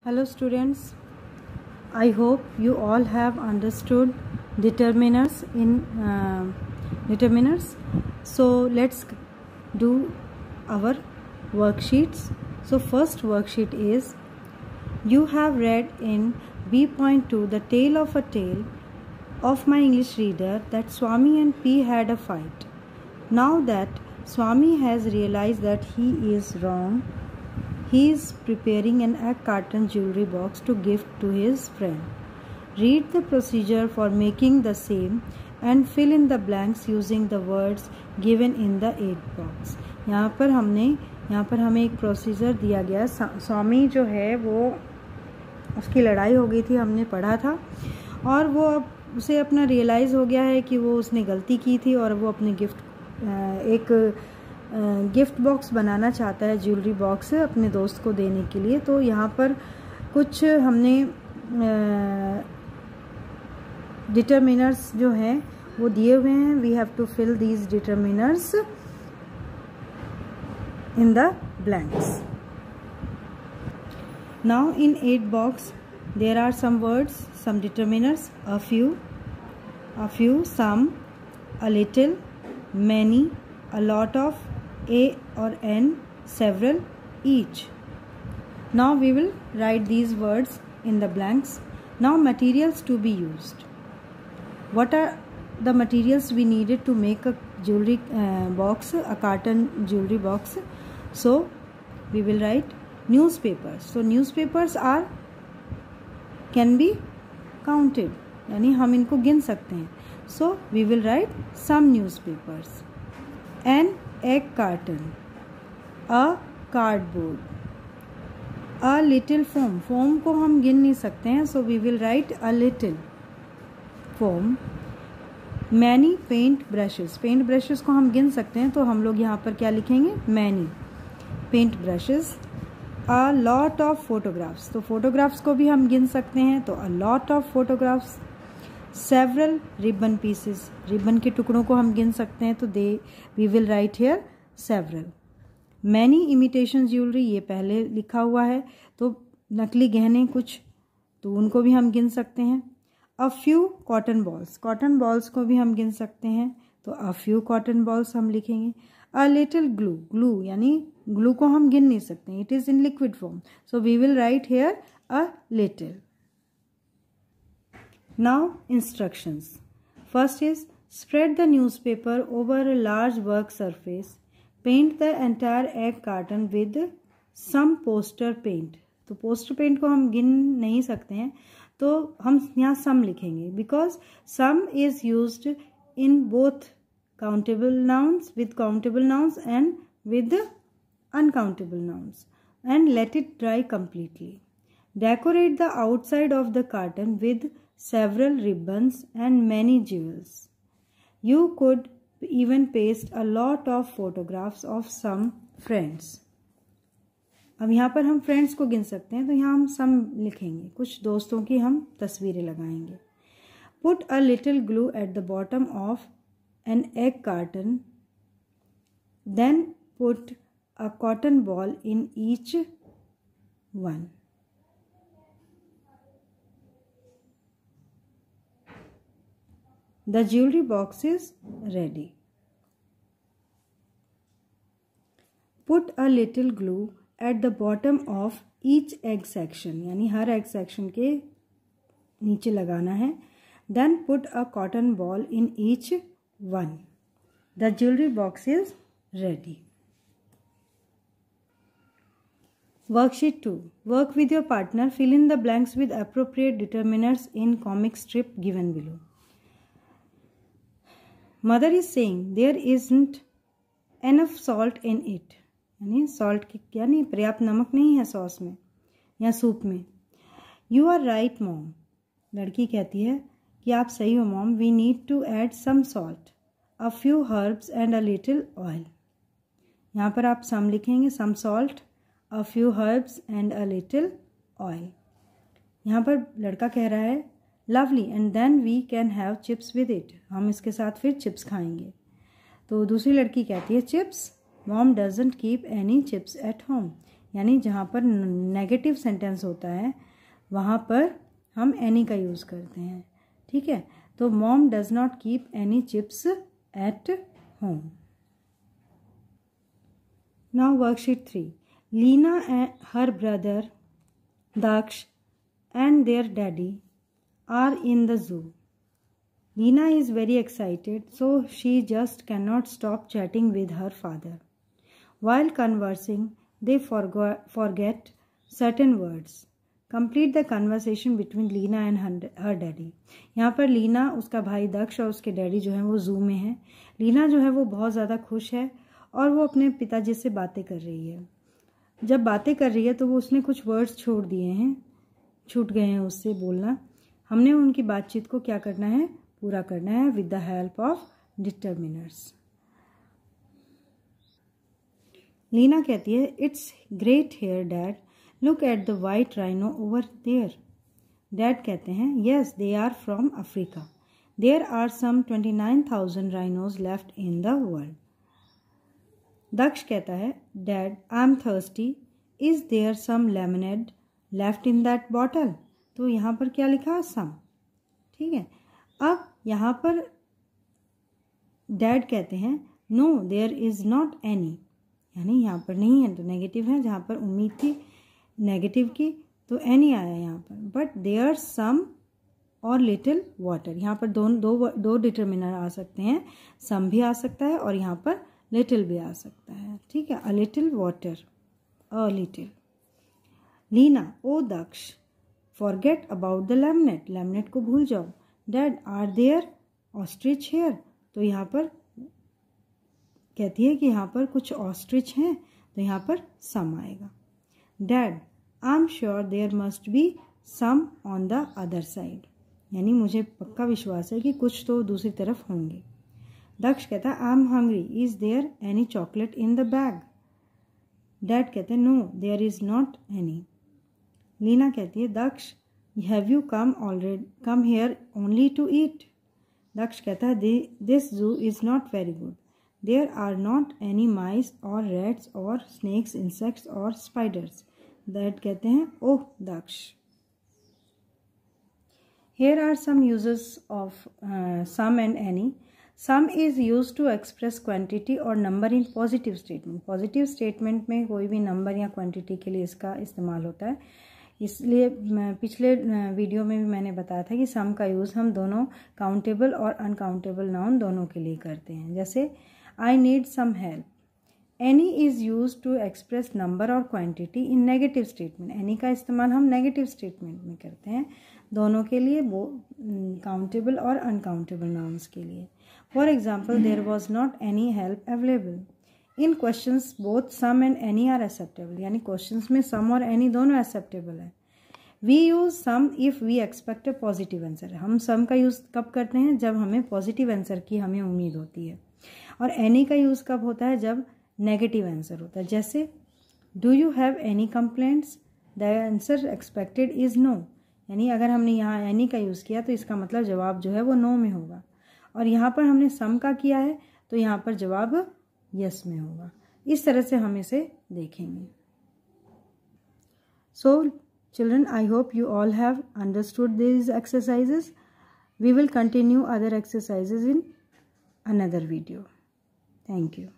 Hello students, I hope you all have understood determiners in determiners. So let's do our worksheets. So first worksheet is, you have read in B.2 the tale of a tale of my English reader that Swami and P had a fight. Now that Swami has realized that he is wrong, he is preparing an egg carton jewelry box to gift to his friend. Read the procedure for making the same and fill in the blanks using the words given in the aid box. यहाँ पर हमें एक procedure दिया गया। स्वामी जो है वो उसकी लड़ाई हो गई थी, हमने पढ़ा था, और वो अब उसे अपना रियलाइज़ हो गया है कि वो उसने गलती की थी और वो अपने गिफ्ट बॉक्स बनाना चाहता है, ज्वेलरी बॉक्स अपने दोस्त को देने के लिए। तो यहाँ पर कुछ हमने डिटरमिनर्स जो हैं वो दिए हुए हैं। We have to fill these determiners in the blanks. Now in a box there are some words, some determiners, a few, some, a little, many, a lot of, a or n, several, each. Now we will write these words in the blanks. Now materials to be used. What are the materials we needed to make a jewelry box, a carton jewelry box? So we will write newspapers. So newspapers can be counted, यानी हम इनको गिन सकते हैं. So we will write some newspapers. An egg carton, a cardboard, a little foam. Foam को हम गिन नहीं सकते हैं, so we will write a little foam. Many paint brushes. Paint brushes को हम गिन सकते हैं, तो हम लोग यहाँ पर क्या लिखेंगे? Many paint brushes. A lot of photographs. तो photographs को भी हम गिन सकते हैं, तो a lot of photographs. Several ribbon pieces. Ribbon के टुकड़ों को हम गिन सकते हैं, तो we will write here several. Many imitation jewelry, ये पहले लिखा हुआ है, तो नकली गहने कुछ, तो उनको भी हम गिन सकते हैं. A few cotton balls. Cotton balls को भी हम गिन सकते हैं, तो a few cotton balls हम लिखेंगे. A little glue. Glue यानी glue को हम गिन नहीं सकते, it is in liquid form, so we will write here a little. Now instructions. First is, spread the newspaper over a large work surface. Paint the entire egg carton with some poster paint. तो poster paint को हम गिन नहीं सकते हैं, तो हम यहाँ some लिखेंगे, because some is used in both countable nouns, with countable nouns and with uncountable nouns. And let it dry completely. Decorate the outside of the carton with several ribbons and many jewels. You could even paste a lot of photographs of some friends. अब यहाँ पर हम friends को गिन सकते हैं, तो यहाँ हम सम लिखेंगे, कुछ दोस्तों की हम तस्वीरें लगाएंगे. Put a little glue at the bottom of an egg carton. Then put a cotton ball in each one. The jewelry box is ready. Put a little glue at the bottom of each egg section, यानी हर egg section के नीचे लगाना है. Then put a cotton ball in each one. The jewelry box is ready. Worksheet 2. Work with your partner. Fill in the blanks with appropriate determiners in comic strip given below. Mother is saying there isn't enough salt in it. यानी salt की यानी पर्याप्त नमक नहीं है sauce में या soup में. You are right, mom. लड़की कहती है कि आप सही हो mom. We need to add some salt, a few herbs and a little oil. यहाँ पर आप some लिखेंगे, some salt, a few herbs and a little oil. यहाँ पर लड़का कह रहा है lovely and then we can have chips with it. हम इसके साथ फिर चिप्स खाएंगे. तो दूसरी लड़की कहती है chips. Mom doesn't keep any chips at home. यानी जहाँ पर नेगेटिव सेंटेंस होता है वहाँ पर हम एनी का यूज़ करते हैं, ठीक है। तो mom does not keep any chips at home. Now worksheet 3। Leena and her brother Daksh and their daddy are in the zoo. Leena is very excited, so she just cannot stop chatting with her father. While conversing, they forget certain words. Complete the conversation between Leena and her daddy. यहाँ पर लीना, उसका भाई दक्ष और उसके daddy जो है वो जू में है। लीना जो है वो बहुत ज़्यादा खुश है और वो अपने पिताजी से बातें कर रही है। जब बातें कर रही है तो वो उसने कुछ वर्ड्स छोड़ दिए हैं, छूट गए हैं उससे बोलना। हमने उनकी बातचीत को क्या करना है, पूरा करना है with the help of determiners. Leena कहती है, it's great here dad, look at the white rhino over there. Dad कहते हैं, yes they are from Africa, there are some 29,000 rhinos left in the world. Daksh कहता है, dad I am thirsty, is there some lemonade left in that bottle. तो यहाँ पर क्या लिखा, सम, ठीक है। अब यहाँ पर डैड कहते हैं, no there is not any, यानी यहाँ पर नहीं है तो नेगेटिव है, जहाँ पर उम्मीद थी नेगेटिव की तो एनी आया यहाँ पर। बट देयर सम और लिटिल वाटर, यहाँ पर दो डिटर्मिनर आ सकते हैं, सम भी आ सकता है और यहाँ पर लिटिल भी आ सकता है, ठीक है। A little water, a little. Leena, oh Daksh, forget about the lemonade, lemonade को भूल जाओ। Dad, are there ostrich here, तो यहाँ पर कहती है कि यहाँ पर कुछ ऑस्ट्रिच हैं, तो यहाँ पर सम आएगा। Dad, I am sure there must be some on the other side, यानी मुझे पक्का विश्वास है कि कुछ तो दूसरी तरफ होंगे। दक्ष कहता है, I am hungry, is there any chocolate in the bag. Dad कहते हैं, no there is not any. Leena कहती है, Daksh have you come here only to eat. Daksh कहता है, this zoo is not very good, there are not any mice और rats और snakes, insects और spiders. Dad कहते हैं, ओह दक्ष। Here are some uses of sum and any. Sum is used to express quantity or number in positive statement. Positive statement में कोई भी number या quantity के लिए इसका इस्तेमाल होता है। इसलिए पिछले वीडियो में भी मैंने बताया था कि sum का यूज़ हम दोनों countable और uncountable noun दोनों के लिए करते हैं। जैसे I need some help. Any is used to express number or quantity in negative statement. Any का इस्तेमाल हम negative statement में करते हैं दोनों के लिए, वो countable और uncountable nouns के लिए। For example, there was not any help available. In questions both some and any are acceptable. यानी questions में some और any दोनों acceptable है। We use some if we expect a positive answer. हम some का use कब करते हैं, जब हमें positive answer की हमें उम्मीद होती है। और any का यूज़ कब होता है, जब नेगेटिव आंसर होता है। जैसे do you have any complaints, the answer expected is no, यानी अगर हमने यहाँ एनी का यूज़ किया तो इसका मतलब जवाब जो है वो नो में होगा, और यहाँ पर हमने सम का किया है तो यहाँ पर जवाब यस में होगा। इस तरह से हम इसे देखेंगे। So children, I hope you all have understood this exercises. We will continue other exercises in another video. Thank you.